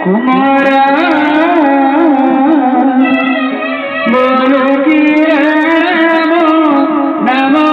कुमारा बोलो की नमो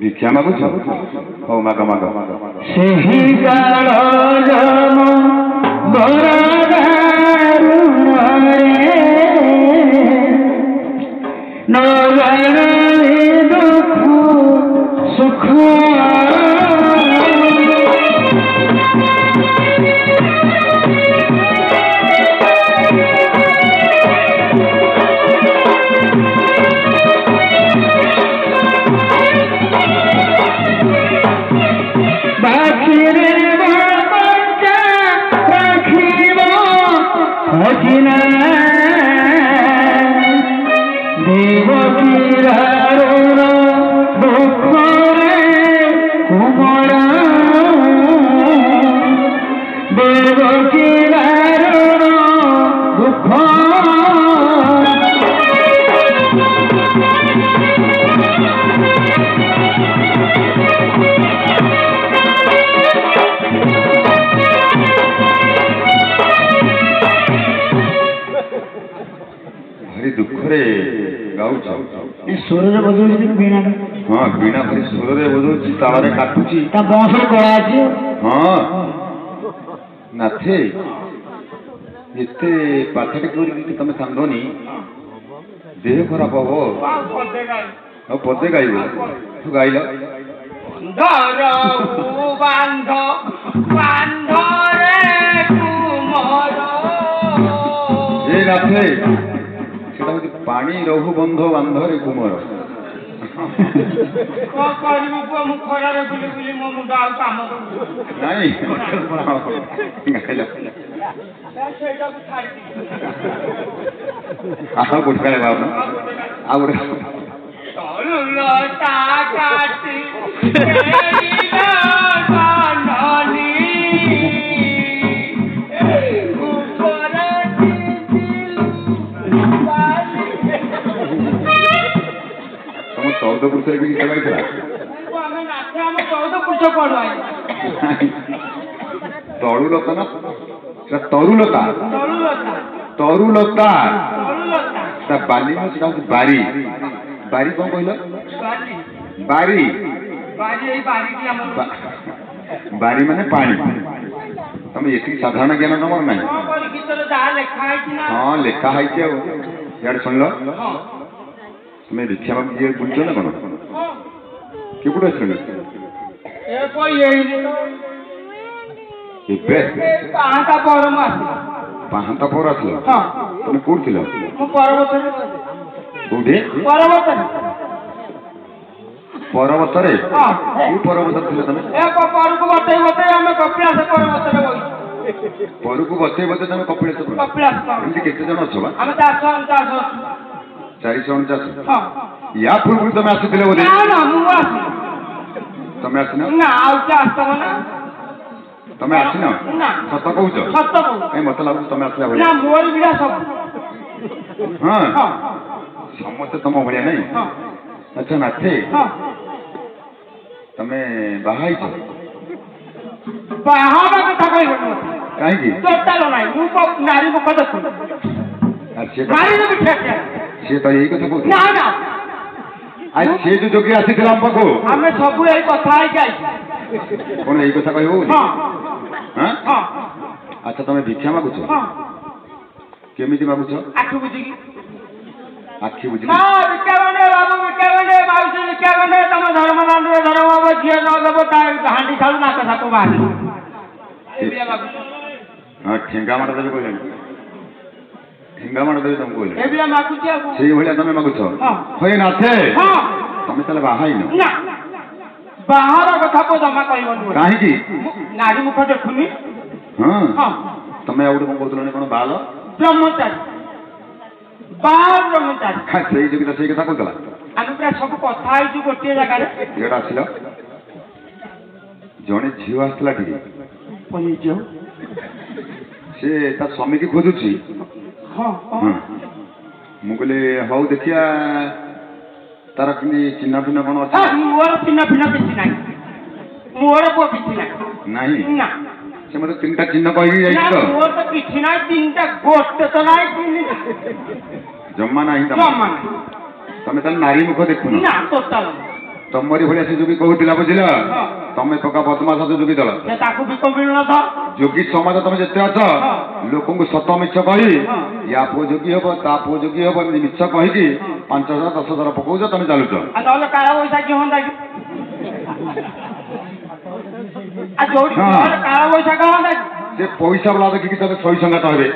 भिक्षा मागुछ हौ माग माग सेही गाल जम बरदारु रे न जाने दुख सुख स्वर बजा हाँ वीणा भाई स्वर बजा तार काटुची बंश कला अच्छी हाँ नाथे एते पाथटी कर तुम कांदनी देह खराब हम पदे गाइब तू गाइल नाथे पानी रहु बंध बांधरे कुमर चौदह पुरुष भी गीत गाई तरुलता ना तरुलता तरुलता बाली बारी बारी कौन कहल बारी बारी माने पानी तुम ये साधारण ज्ञान तुम ना हाँ लेखा है शुण लो तुम्हें भिक्षा मांग जी बुझ ना कौन किपटे पाहांता पर आस तुम कौन पर्वत पर्वत परकू बतई बतई तुम कपिलास केते जन अच्छ 449 या पूर्व तुम आसते बोले तुम आसन तुम आसन सत कौच मत लगुच तुम आसला हाँ समस्त तुम भाया नहीं अच्छा नाथे तमें बाहा कहीं नारी मुख देख सी तो यही कथा कहते आज सी जो जोगी आसी आम पाखु आम सब यही कथा কোন এই কথা কইব ହଁ হ্যাঁ ହଁ আচ্ছা তুমি ভিক্ষা মাগুছ ହଁ কেমিতি মাগুছ ଆଖି ବୁଝିକି আখি বুঝলি ହଁ ଭିକ୍ଷା ଗଣ୍ଡେ ବାବୁ ଭିକ୍ଷା ଗଣ୍ଡେ ମାଉସୀ ଭିକ୍ଷା ଗଣ୍ଡେ ତମ ଧର୍ମ ଦାଣ୍ଡରେ ଧର୍ମ ହବ ଝିଅ ନ ଦେବ ତା ହାଣ୍ଡି ଖାଉ ନାକ ସାପ ବାହାରିବ ଏଇଆ ମାଗୁଛି হ্যাঁ ঠেঙ্গা মাটা দেবে কইলেন ঠেঙ্গা মাটা দেবে তুমি কইলেন ଏଇଆ ମାଗୁଛି ଆଉ সেই ভଳିয়া তুমি মাগুছ ହଁ হয়ে নাথে ହଁ তুমি তাহলে বাহাইন ନା ବାହାର କଥା ପୁଅ ଜମା କହିବନି କାହିଁକି ନାରୀ ମୁଖ ଦେଖୁନି ହଁ ହଁ ତମେ ଆଉ ଗୋଟେ କଣ କହୁଥିଲ କଣ ବାଲ ବ୍ରହ୍ମଚାରୀ ବାହାର ବ୍ରହ୍ମଚାରୀ ସେଇ ଯୋଗିତା ସେଇ କଥା କହୁଥିଲା ଆମେ ପୁରା ସବୁ କଥା ହେଇଛୁ ଗୋଟିଏ ଜାଗାରେ ଏଇଟା ଆସିଲ ଜଣେ ଝିଅ ଆସିଥିଲା ଟିକେ ପଳେଇଛୁ ସେ ତା ସ୍ୱାମୀକି ଖୋଜୁଛି ହଁ ହଁ ମୁଁ କହିଲି ହଉ ଦେଖିଆ ତାର କେମିତି ଚିହ୍ନ ଫିହ୍ନ କଣ ଅଛି ମୋର ଚିହ୍ନ ଫିହ୍ନ କିଛି ନାହିଁ ମୋର ପୁଅ କିଛି ନାହିଁ ନାହିଁ ନା ସେ ମତେ ତିନିଟା ଚିହ୍ନ କହିକି ନା ଯାଇଛି ତ ମୋର ତ କିଛି ନାହିଁ ତିନିଟା ଗୋଟେ ତ ନାହିଁ ତିନିଟା ଜମା ନାହିଁ ଜମା ତମେ ନାହିଁ ତମେ ତାହେଲେ ନାରୀ ମୁଖ ଦେଖୁନ ନା ଟୋଟାଲ ତମରି ଭଳିଆ ସେ ଯୋଗୀ କହୁଥିଲା ବୁଝିଲ ହଁ। ତମେ ପକା ବଦମାସ ଯୋଗୀ ଦଳ ସେ ତାକୁ ବିକ ମିଳୁନଥ ଯୋଗୀ ସମାଜ ତମେ ଯେତେ ଅଛ ହଁ। ଲୋକଙ୍କୁ ସତ ମିଛ କହି ହଁ। ୟା ପୁଅ ଯୋଗୀ ହବ ତା ପୁଅ ଯୋଗୀ ହବ ଏମିତି ମିଛ କହିକି 5,000 10,000 ପକଉଛ ତମେ ଚାଲୁଛ ଆଉ ନହେଲେ କାଳ ବୈଶାଖୀ ହୁଅନ୍ତା କି ଆଉ ଯୋଉଠି ହଁ। ନହେଲେ କାଳ ବୈଶାଖୀ ହୁଅନ୍ତା କି ସେ ପଇସା ବାଲା ଦେଖିକି ତମେ ଶହୀ ସଂଘାତ ହେବେ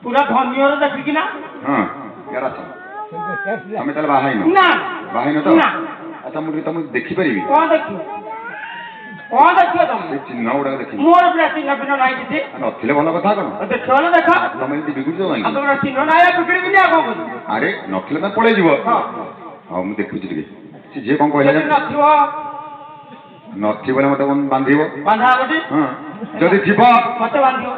ପୁରା ଧନୀର ଦେଖିକି ନା ହଁ ଇଆଡ଼େ ଆସ ତମେ ତାହେଲେ ବାହାଇନ ନା ବାହାଇନ ତ ନା ଆଚ୍ଛା ମୁଁ ଟିକେ ତମକୁ ଦେଖିପାରିବି କଣ ଦେଖିବ କଣ ଦେଖିବ ତମେ ସେ ଚିହ୍ନ ଗୁଡାକ ଦେଖିବି ମୋର ପୁରା ଚିହ୍ନ ଫିହ୍ନ ନାହିଁ କିଛି ନଥିଲେ ଭଲ କଥା କଣ ଦେଖିବ ନା ଦେଖ ତମେ ଏମିତି ବିଗୁଛ ଆଉ କାହିଁକି ତମର ଚିହ୍ନ ନାହିଁ ଆଉ ବିଗିଡ଼ିବିନି ଆଉ କଣ କରିବି ଆରେ ନଥିଲେ ତମେ ପଳେଇଯିବ ହଁ ହଉ ମୁଁ ଦେଖୁଛି ଟିକେ ସେ ଝିଅ କଣ କହିଲା ଯଦି ଜାଣିଛ? ନଥିବ ନଥିବ ବୋଲେ ମତେ ବାନ୍ଧିବ ବାନ୍ଧା ହବଟି ହଁ ଯଦି ଥିବ ମତେ ବାନ୍ଧିବ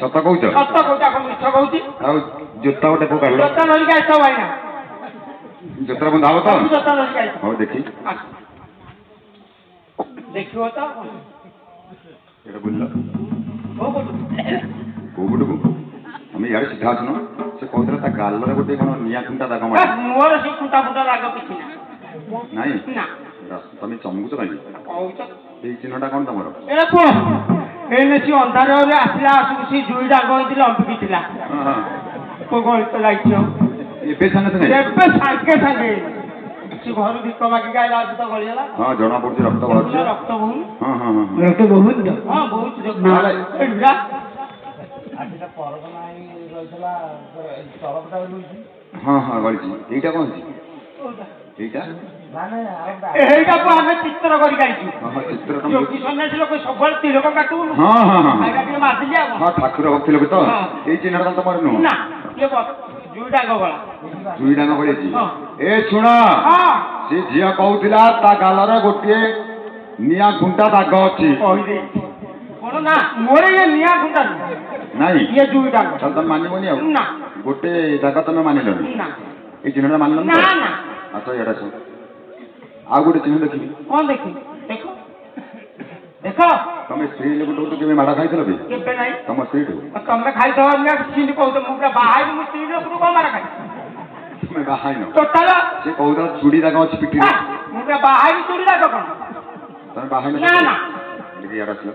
ସତ କହୁଛ ସତ କହୁଛି ଆପଣ ମିଛ କହୁଛି ଆଉ ଜୋତା ଗୋଟେ କୋଉ କାଢିଲ ଜୋତା ଧରିକି ଆସିବ ଭାଇନା ଜୋତା ବନ୍ଧା ହବ ତ ସବୁ ଜୋତା ଧରିକି ଆସିବ ହଉ ଦେଖି ଆସ। ଦେଖିବ ତ ଏଇଟା ବୁଝିଲ କୋଉ ପଟୁ? କୋଉ ପଟକୁ ଆମେ ଇଆଡେ ସିଧା ଆସୁନ ସେ କହୁଥିଲା ତା ଗାଲରେ ଗୋଟେ କଣ ନିଆଁ ଖୁଣ୍ଟା ଦାଗ ଏ, ମାରି ମୋର ସେ ଖୁଣ୍ଟା ଫୁଣ୍ଟା ରାଗ କିଛି ନାହିଁ ନାଇଁ ନା ତମେ ଚମକୁଛ କାହିଁକି କହୁଛ ଏଇ ଚିହ୍ନଟା କଣ ତମର ଏ କଣ ଏଇନେ ସେ ଅନ୍ଧାରରେ ଆସିଲା ଆସୁକୁ ସେ ଜୁଇ ଡାଙ୍ଗ ହେଇଥିଲା ଅମ୍ପିକି ଥିଲା ହଁ ହଁ କୋଉ ଗଳିତ ଲାଗିଛି ଆଉ ଏବେ ସାଙ୍ଗେ ସାଙ୍ଗେ ଏବେ ସାଙ୍ଗେ ସାଙ୍ଗେ ସେ ଘରୁ ଭିକ ମାଗିକି ଆଇଲା ଆସୁ ତ ଗଳିଗଲା ହଁ ଜଣା ପଡୁଛି ରକ୍ତ ବାହାରୁଛି ପୁରା ରକ୍ତ ବହୁନି ହଁ ହଁ ହଁ ହଁ ରକ୍ତ ବହୁତ ହଁ ବହୁତ ଏଠି ଯା ହଁ ହଁ ଗଳିଛି ଏଇଟା କଣ ଅଛି ଏଇଟା ଏଇଟାକୁ ଆମେ ଚିତ୍ର କରିକି ଆଇଛୁ ହଁ ହଁ ଚିତ୍ର ତମ ଯୋଗୀ ସନ୍ନ୍ୟାସୀ ଲୋକ ସବୁବେଳେ ତିଲକ କାଟୁନୁ ହଁ ହଁ ହଁ ଆଇଟା ଟିକେ ମାରିଦେଲି ଆଉ ହଁ ଠାକୁର ଭକ୍ତି ଲୋକ ତ ହଁ। ଏଇ ଚିହ୍ନଟା ତମର ନୁହଁ ନା ଇଏ ଜୁଇ ଡାଙ୍ଗ ଗଳା ଦୁଇ ଡାଙ୍ଗ ପଡିଛି ହଁ। ଏ ଶୁଣ ହଁ ସେ ଝିଅ କହୁଥିଲା ତା ଗାଲରେ ଗୋଟିଏ ନିଆଁ ଖୁଣ୍ଟା ଦାଗ ଅଛି କହିଦେଇଛି କଣ ନା ମୋର ଇଏ ନିଆଁ ଖୁଣ୍ଟା ନାଇଁ ଇଏ ଜୁଇ ଡାଙ୍ଗ ତାହେଲେ ତମେ ମାନିବନି ଆଉ ନା ଗୋଟେ ଜାଗା ତମେ ମାନିଲନି ନା ଏଇ ଚିହ୍ନଟା ମାନିଲନି ନା ତ? ନା ଆଚ୍ଛା ଇଆଡେ ଆସ ଆଉ ଗୋଟେ ଚିହ୍ନ ଦେଖିବି କଣ ଦେଖି ଦେଖ ଦେଖ ତମେ ସ୍ତ୍ରୀ ଲୋକଠୁ ତ କେବେ ମାଡ ଖାଇଥିଲ କି କେବେ ନାହିଁ ତମ ସ୍ତ୍ରୀଠୁ ଆଉ ତମେ ଖାଇଦବ ନା ସିନ୍ତି କହୁଛ ମୁଁ ପୁରା ବାହାରି ମୁଁ ସ୍ତ୍ରୀ ଲୋକରୁ କଣ ମାର ଖାଇ ତମେ ବାହାଇନ ଟୋଟାଲ ସେ କହୁଥିଲା ଚୁଡ଼ି ଦାଗ ଅଛି ପିଠିରେ ମୁଁ ପୁରା ବାହାରି ଚୁଡ଼ି ଦାଗ କଣ ତମେ ବାହାଇନ ନା ନା ଟିକେ ଇଆଡେ ଆସିଲ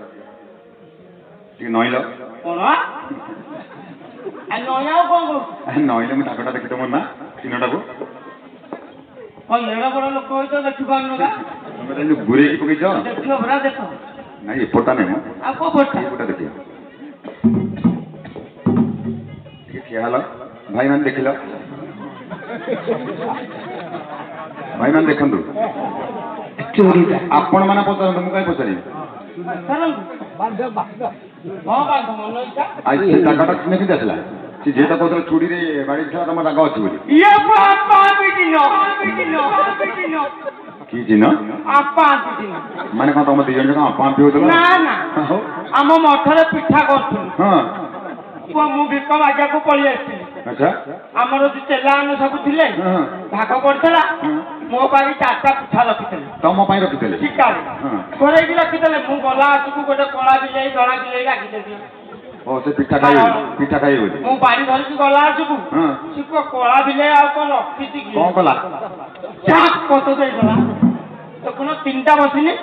ଟିକେ ନଇଲ କଣ ନୟା ଆଉ କଣ କରୁଛୁ ନଇଲେ ମୁଁ ଦାଗଟା ଦେଖି ତମର ନା ଚିହ୍ନଟାକୁ କଣ ଏଡ ବଡ ଲୋକ ହେଇଛ ଦେଖିପାରୁନ କା ତମେ ତାହେଲେ ଘୁରେଇକି ପକେଇଛ ଦେଖିବ ପରା ଦେଖ ନାଇଁ ଏପଟଟା ନାହିଁ ମ ଆଉ କୋଉ ପଟା ଏପଟା ଦେଖିବ ଟିକେ ଠିଆ ହେଲ ଭାଇମାନେ ଦେଖିଲ ଭାଇମାନେ ଦେଖନ୍ତୁ ଆପଣ ମାନେ ପଚାରନ୍ତୁ ମୁଁ କାହିଁ ପଚାରିବି ଆଜି ସେ ଦାଗଟା ଚିହ୍ନ କେମିତି ଆସିଲା ସେ ଝିଅଟା କହୁଥିଲା ଚୁଡ଼ିରେ ବାଡି ଥିଲା ତମ ଦାଗ ଅଛି ବୋଲି କି ଚିହ୍ନ ମାନେ କଣ ତମ ଦି ଜଣ ଯାକ ଆପା ଆପି ହଉଥିଲା ନା ନା ହଉ ଆମ ମଠରେ ପିଠା କରୁଥିଲୁ ହଁ ପୁଅ ମୁଁ ଭିକ ମାଗିବାକୁ ପଳେଇ ଆସିଥିଲି ଆଚ୍ଛା ଆମର ଯୋଉ ଚେଲା ମାନେ ସବୁ ଥିଲେ ହଁ ଭାଗ ପଡିଥିଲା ମୋ ପାଇଁ 4ଟା ପିଠା ରଖିଥିଲେ ତମ ପାଇଁ ରଖିଥିଲେ ଶିକାରେ ହଁ ଘୋରେଇକି ରଖିଥିଲେ ମୁଁ ଗଲା ଆସିକୁ ଗୋଟେ କଳା ବିଲେଇ ଧଳା ବିଲେଇ ରାଖିଦେଲି ଓ ସେ ପିଠା ଖାଇବେ ବୋଲି ମୁଁ ବାଡି ଧରିକି ଗଲା ଆସିକୁ ହଁ ସେ କଳା ବିଲେଇ ଆଉ କଣ ରଖିଛି କି କଣ କଲା କତ ଦେଇଦେଲା ଦେଖୁନ ତିନିଟା ବସିନି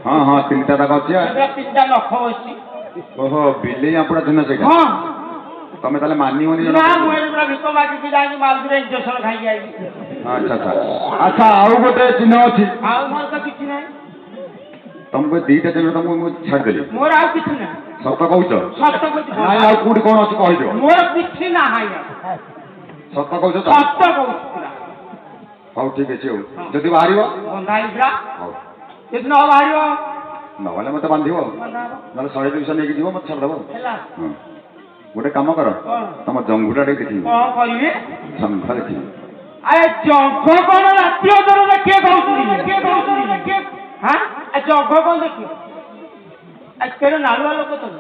ହଁ ହଁ ତିନିଟା ତାକ ଅଛି ତିନିଟା ନଖ ବସିଛି ଓହୋ ବିଲେଇ ଆପଣା ଚିହ୍ନ ସେଇଟା ହଁ ତମେ ତାହେଲେ ମାନିବନି ଜଣ ନା ମୁଁ ଏଠି ପୁରା ଭିକ ମାଗିକି ଯାଇକି ମାଲୁରେ ଇଞ୍ଜେକ୍ସନ ଖାଇକି ଆଇଲି ଆଚ୍ଛା ଆଚ୍ଛା ଆଚ୍ଛା ଆଉ ଗୋଟେ ଚିହ୍ନ ଅଛି ଆଉ ମୋର ତ କିଛି ନାହିଁ ତମକୁ ଦିଟା ଚିହ୍ନ ତମକୁ ମୁଁ ଛାଡ଼ିଦେଲି ମୋର ଆଉ କିଛି ନାହିଁ ସତ କହୁଛ ସତ କହୁଛି ନାଇଁ ଆଉ କୋଉଠି କଣ ଅଛି କହିଦିଅ ମୋର କିଛି ନାହିଁ ସତ କହୁଛ ତ ସତ କହୁଛି ପୁରା ହଉ ଠିକ ଅଛି ଆଉ ଯଦି ବାହାରିବ ବନ୍ଧା ହେଇଥିଲା ହଉ ଯଦି ନ ବାହାରିବ ନହେଲେ ମତେ ବାନ୍ଧିବ ନହେଲେ 100 ନେଇକି ଯିବ ମତେ ଛାଡ଼ିଦେବ ହେଲା ଗୋଟେ କାମ କର ତମ ଜଙ୍ଘୁଟା ଟିକେ ଦେଖିବି କଣ କରିବି ଜଙ୍ଘ ଦେଖିବି ଆରେ ଜଙ୍ଘ କଣ ରାତି ଅଧର ଦେଖିଏ କହୁଥିଲି ହଁ ଜଙ୍ଘ କଣ ଦେଖିବ କେଡ଼େ ନାଳୁଆ ଲୋକ ତମେ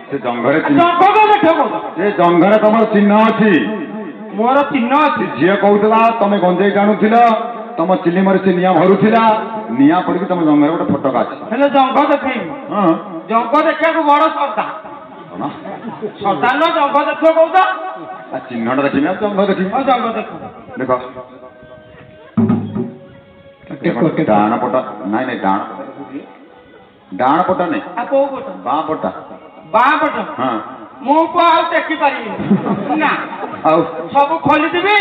ସେ ଜଙ୍ଘରେ ଜଙ୍ଘ କଣ ଦେଖିବ କହୁଛ ସେ ଜଙ୍ଘରେ ତମର ଚିହ୍ନ ଅଛି ମୋର ଚିହ୍ନ ଅଛି ଝିଅ କହୁଥିଲା ତମେ ଗଞ୍ଜେଇ ଟାଣୁଥିଲ ତମ ଚିଲିମରେ ସେ ନିଆଁ ଭରୁଥିଲା ନିଆଁ ପଡିକି ତମ ଜଙ୍ଘରେ ଗୋଟେ ଫଟକା ଅଛି ହେଲେ ଜଙ୍ଘ ଦେଖେଇବି ହଁ ଜଙ୍ଘ ଦେଖିବାକୁ ବଡ ସର୍ଦ୍ଦାର କଣ ସର୍ଦ୍ଦାର ନା ଜଙ୍ଘ ଦେଖିବ କହୁଛ ଚିହ୍ନଟା ଦେଖିବି ଆଉ ଜଙ୍ଘ ଦେଖିବି ହଁ ଜଙ୍ଘ ଦେଖ ଦେଖ ଡାହାଣ ପଟ ନାଇଁ ନାଇଁ ଡାହାଣ ପଟ ନାଇଁ ଆଉ କୋଉ ପଟ ବାଁ ପଟ ବାଁ ପଟ ହଁ ମୁଁ କଣ ଆଉ ଦେଖି ପାରିବିନି ନା ଆଉ ସବୁ ଖୋଲିଥିବି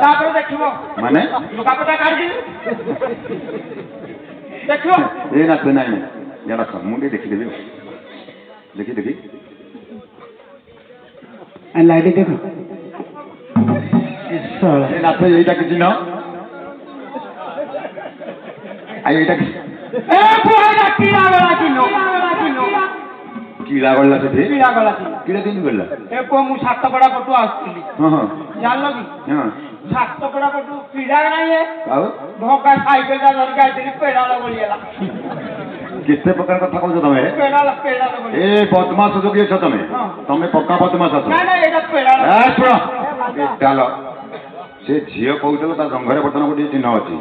ତାପରେ ଦେଖିବ ମାନେ ଲୁଗାପଟା କାଢିଦେବି ଦେଖିବ ଏ ନା ସେ ନାଇଁ ଇଆଡା ମୁଁ ଟିକେ ଦେଖିଦେବି ଦେଖି ଲାଇଟ୍ ଦେଖ ନାଥ ଏଇଟା କିଛି ନ ଏଇଟା କିଳା ଗଲା ସେଠି କିଳା କେମିତି ଗଲା ମୁଁ ସାତପଡ଼ା ପଟୁ ଆସୁଥିଲି ହଁ ହଁ ଜାଣିଲ କି ହଁ ସାତପଡ଼ା ପଟୁ କିଳା ନାହିଁ ଆଉ ଭଙ୍ଗା ସାଇକେଲଟା ଧରିକି ଆସିଥିଲି ପେଡାଲ ଗଳିଗଲା କେତେ ପ୍ରକାର କଥା କହୁଛ ତମେ ପେଡାଲ ଏ ବଦମାସ ଯୋଗୀ ଅଛ ତମେ ତମେ ପକ୍କା ବଦମାସ ଅଛ ଶୁଣ ଚାଲ ସେ ଝିଅ କହୁଥିଲ ତା ଜଙ୍ଘରେ ବର୍ତ୍ତମାନ ଗୋଟିଏ ଚିହ୍ନ ଅଛି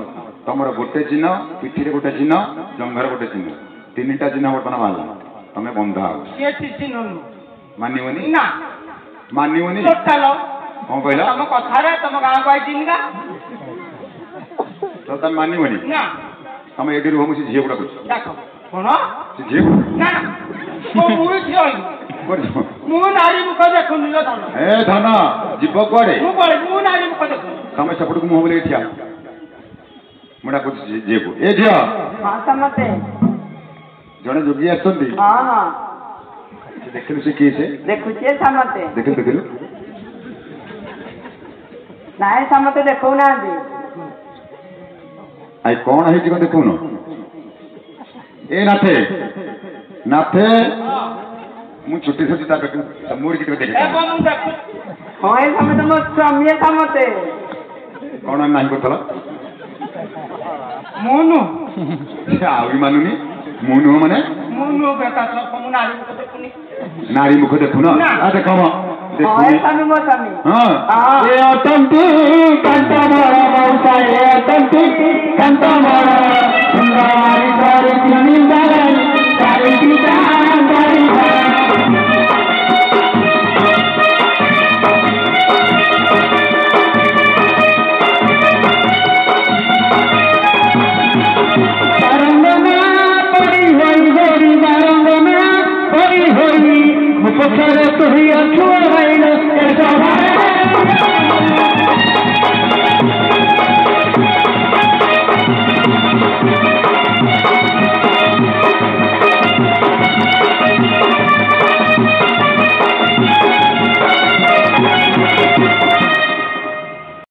ତମର ଗୋଟେ ଚିହ୍ନ ପିଠିରେ ଗୋଟେ ଚିହ୍ନ ଜଙ୍ଘରେ ଗୋଟେ ଚିହ୍ନ ତିନିଟା ଚିହ୍ନ ବର୍ତ୍ତମାନ ବାହାରିଲା ତମେ ବନ୍ଧା ହବ ମାନିବନି ନା ମାନିବନି ଟୋଟାଲ କଣ କହିଲ ତମ କଥାରେ ତମ ଗାଁକୁ ଆଇଚିନି ନା ତମେ ମାନିବନି ନା ତମେ ଏଠି ରୁହ ମୁଁ ସେ ଝିଅ ଗୁଡା କରୁଛି ଦେଖ କଣ ସେ ଝିଅ ନା ମୁଁ ଝିଅ ମୁଁ ନାରୀ ମୁଖ ଦେଖୁନି ଧନ ଏ ଧନ ଯିବ କୁଆଡେ ମୁଁ ନାରୀ ମୁଖ ଦେଖୁନି ତମେ ସେପଟକୁ ମୁହଁ ବୁଲେଇ ଠିଆ ମୁଁ ଡାକୁଛି ଝିଅକୁ ଏ ଝିଅ ଜଣେ ଯୋଗୀ ଆସିଛନ୍ତି ଦେଖିଲୁ ସେ କିଏ ସେ ଦେଖୁଛି ସମସ୍ତେ ଦେଖିଲୁ ନାଇଁ ସମସ୍ତେ ଦେଖଉନାହାନ୍ତି ଆଇ କଣ ହେଇଛି କଣ ଦେଖୁନ ଏ ନାଥେ ମୁଁ ଛୁଟି ଛୁଟି ତା ମୋରି ଟିକେ ଦେଖେ ହଁ ଏ ସମସ୍ତେ ମୋ ସ୍ୱାମୀ ସମସ୍ତେ କଣ ନାହିଁ କରୁଥିଲ ମୁଁ ନୁ ଆହୁରି ମାନୁନି ମୁଁ ନୁହଁ ମାନେ ମୁଁ ନୁ ବେକାର ମୁଁ ନାରୀ ମୁଖ ଦେଖୁନି ନାରୀ ମୁଖ ଦେଖୁନ ଦେଖ ହଁ ଏ ସ୍ୱାମୀ ମୋ ସ୍ୱାମୀ ହଁ ଏ ଅଟନ୍ତି କାନ୍ତ ମର ମଉସା ଏ ଅଟନ୍ତି କାନ୍ତ ମର ସୁନ୍ଦରୀ ଧରି